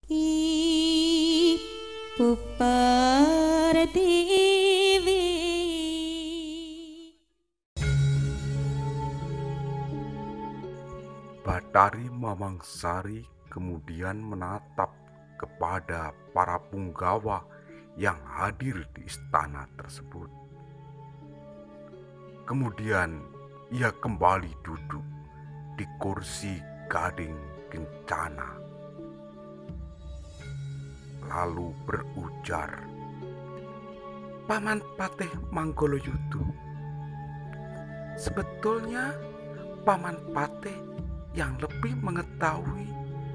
Ibu Pertiwi. Bathari Mamangsari kemudian menatap kepada para punggawa yang hadir di istana tersebut. Kemudian ia kembali duduk di kursi gading kencana, lalu berujar, "Paman Patih Manggoloyuda, sebetulnya Paman Patih yang lebih mengetahui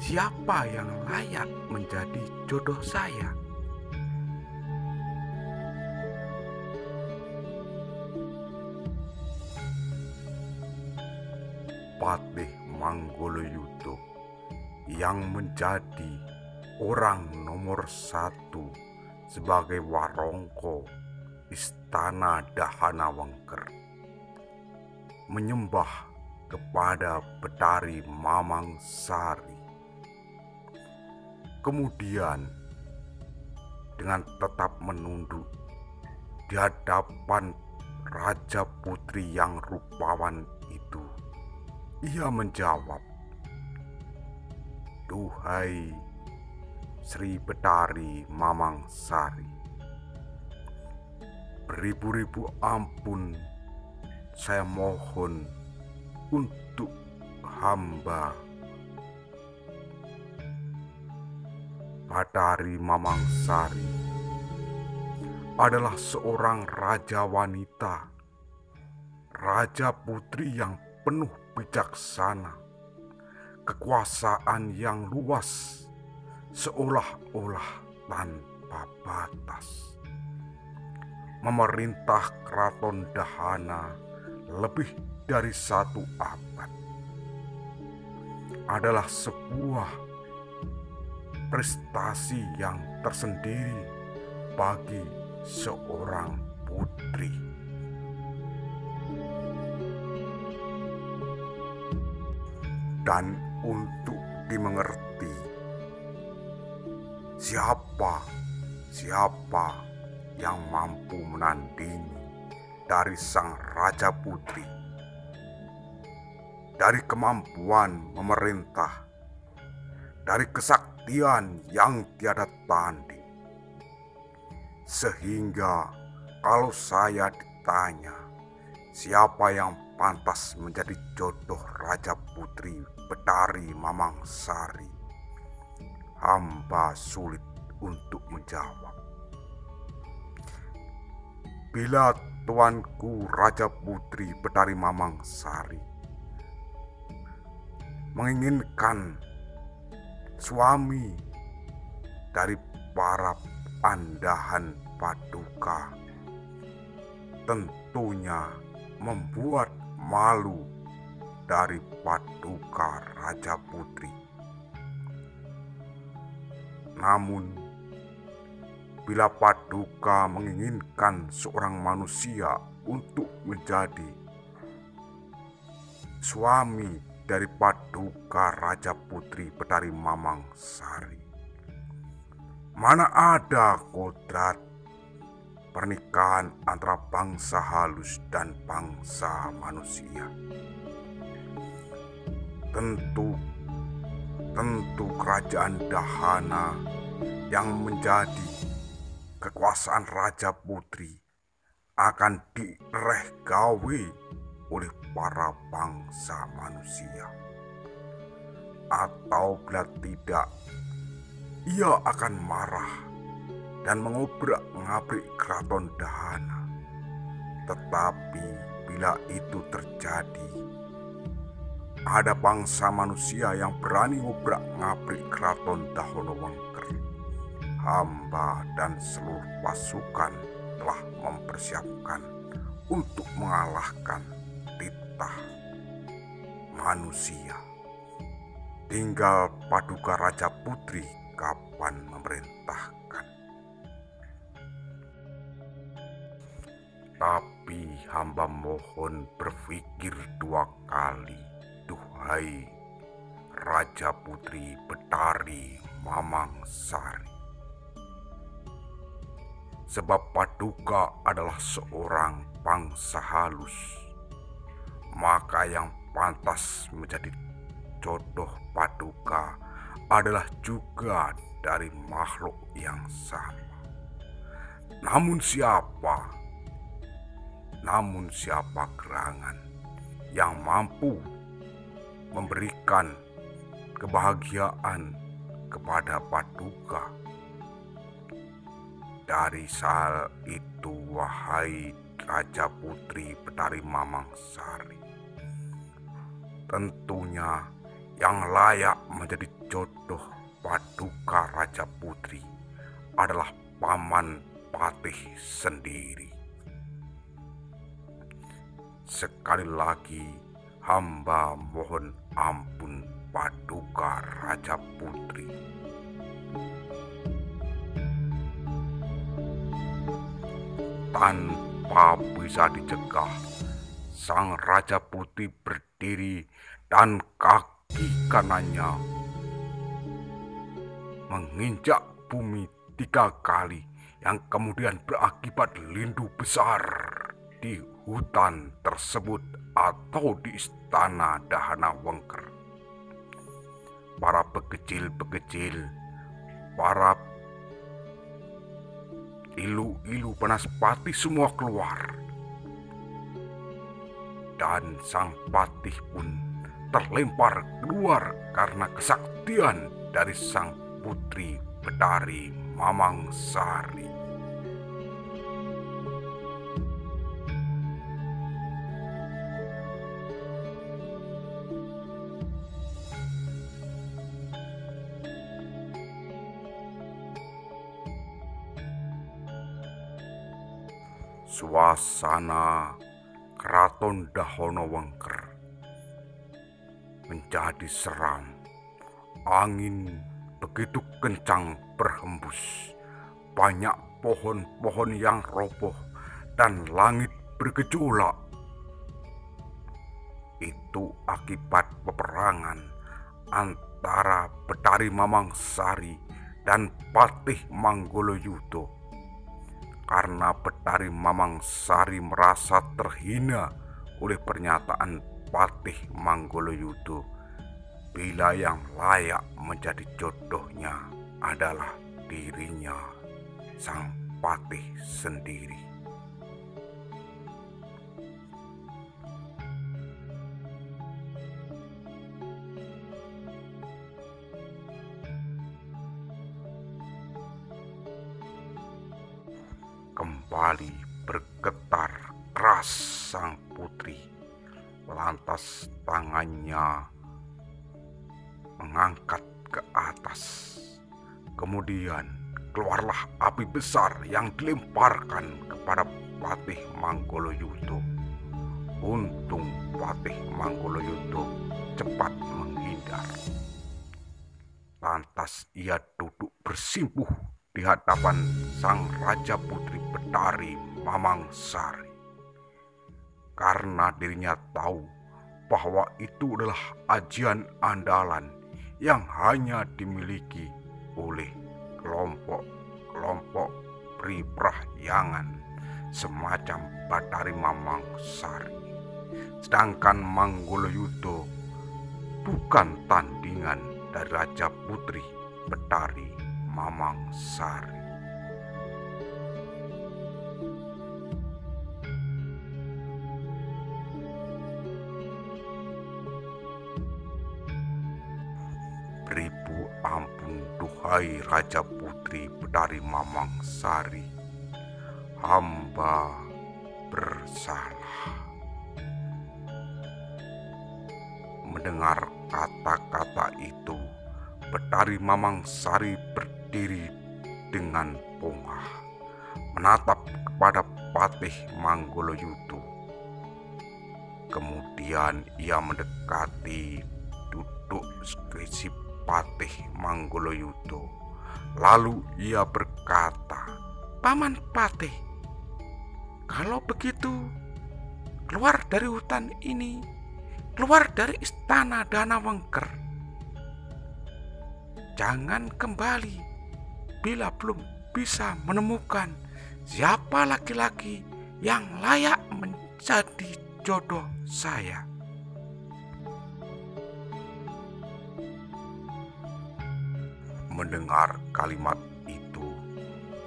siapa yang layak menjadi jodoh saya." Patih Manggoloyuda yang menjadi orang nomor 1 sebagai warongko istana Dahanawengker menyembah kepada Bathari Mamangsari. Kemudian dengan tetap menunduk di hadapan Raja Putri yang rupawan itu, ia menjawab, "Duhai Sri Bathari Mamangsari, beribu-ribu ampun saya mohon untuk hamba." Bathari Mamangsari adalah seorang raja wanita, raja putri yang penuh bijaksana, kekuasaan yang luas, seolah-olah tanpa batas. Memerintah keraton Dahana lebih dari 1 abad adalah sebuah prestasi yang tersendiri bagi seorang putri. Dan untuk dimengerti, siapa yang mampu menandingi dari sang raja putri, dari kemampuan memerintah, dari kesaktian yang tiada tanding. Sehingga kalau saya ditanya siapa yang pantas menjadi jodoh Raja Putri Bathari Mamangsari, hamba sulit untuk menjawab. Bila tuanku Raja Putri Bathari Mamangsari menginginkan suami dari para andahan paduka, tentunya membuat malu dari paduka Raja Putri. Namun bila paduka menginginkan seorang manusia untuk menjadi suami dari paduka Raja Putri Bathari Mamangsari, mana ada kodrat pernikahan antara bangsa halus dan bangsa manusia. Tentu kerajaan Dahana yang menjadi kekuasaan Raja Putri akan direh gawe oleh para bangsa manusia. Atau bila tidak, ia akan marah dan mengobrak-ngabrik keraton Dahana. Tetapi bila itu terjadi, ada bangsa manusia yang berani ngobrak-ngabrik keraton Dahanawengker, hamba dan seluruh pasukan telah mempersiapkan untuk mengalahkan titah manusia. Tinggal paduka Raja Putri kapan memerintahkan. Tapi hamba mohon berpikir 2 kali, duhai Raja Putri Bathari Mamangsari. Sebab Paduka adalah seorang bangsa halus, maka yang pantas menjadi jodoh Paduka adalah juga dari makhluk yang sama. Namun siapa gerangan yang mampu memberikan kebahagiaan kepada Paduka? Dari hal itu, wahai Raja Putri Betari Mamangsari, tentunya yang layak menjadi jodoh Paduka Raja Putri adalah Paman Patih sendiri. Sekali lagi, hamba mohon ampun Paduka Raja Putri. Tanpa bisa dicegah, sang Raja Putih berdiri dan kaki kanannya menginjak bumi 3 kali, yang kemudian berakibat lindu besar di hutan tersebut atau di istana Dahana Wengker. Para bekecil-bekecil, para ilu-ilu Banaspati semua keluar, dan sang patih pun terlempar keluar karena kesaktian dari sang Putri Betari Mamangsari. Suasana Keraton Dahana Wengker menjadi seram. Angin begitu kencang berhembus, banyak pohon-pohon yang roboh dan langit bergejolak. Itu akibat peperangan antara Betari Mamangsari dan Patih Manggolojudho. Karena Betari Mamangsari merasa terhina oleh pernyataan Patih Manggolojudho bila yang layak menjadi jodohnya adalah dirinya, sang patih sendiri. Kembali bergetar keras sang putri, lantas tangannya mengangkat ke atas. Kemudian keluarlah api besar yang dilemparkan kepada Patih Manggolojudho. Untung Patih Manggolojudho cepat menghindar. Lantas ia duduk bersimpuh di hadapan sang Raja Putri Betari Mamangsari, karena dirinya tahu bahwa itu adalah ajian andalan yang hanya dimiliki oleh kelompok-kelompok priprahyangan semacam Betari Mamangsari. Sedangkan Manggolojudho bukan tandingan dari Raja Putri Betari Mamangsari. Beribu ampun duhai Raja Putri Betari Mamangsari, hamba bersalah. Mendengar kata-kata itu, Betari Mamangsari berdiri dengan bongah, menatap kepada Patih Manggolojudho. Kemudian ia mendekati duduk skripsi Patih Manggolojudho. Lalu ia berkata, "Paman Patih, kalau begitu keluar dari hutan ini, keluar dari istana Dahana Wengker. jangan kembali bila belum bisa menemukan siapa laki-laki yang layak menjadi jodoh saya. Mendengar kalimat itu,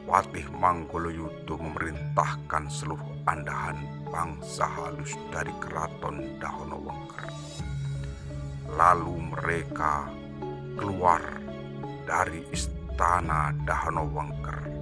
Patih Manggoloyudo memerintahkan seluruh andahan bangsa halus dari keraton Dahonowengker. Lalu mereka keluar dari istana Dahonowengker